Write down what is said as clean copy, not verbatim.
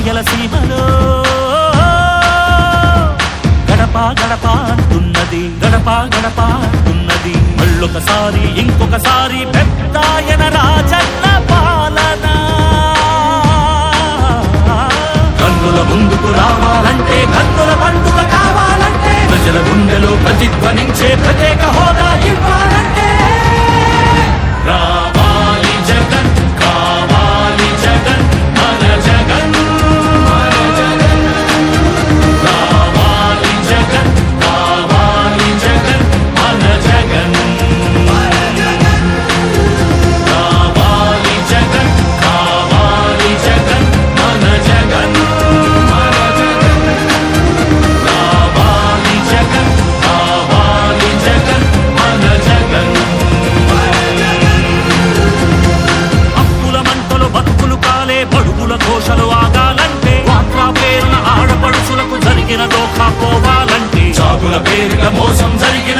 రాయలసీమలో గడప గడప అంటున్నది, గడప గడప అంటున్నది. మళ్ళొకసారి ఇంకొకసారి పెద్దాయన రాజన్న పాలన. కన్నుల ముందుకు రావాలంటే, కన్నుల పండుగ కావాలంటే, ప్రజల గుండెలో ప్రతిధ్వనించే ప్రత్యేక హోదా ఇవ్వాలంటే రావాలి జగన్, కావాలి జగన్, మన జగన్. రావాలి జగన్, కావాలి జగన్, మన జగన్. రావాలి జగన్, కావాలి జగన్, మన జగన్. రావాలి జగన్, కావాలి జగన్, మన జగన్. అప్పుల మంటలు బతుకులు కాలే, బడుగుల ఘోషలు ఆగాలంటే, వాట్రా పేరున ఆడపడుచులకు జరిగిన దోఖా పోవాలంటే, జాగుల పేరిట మోసం జరిగిన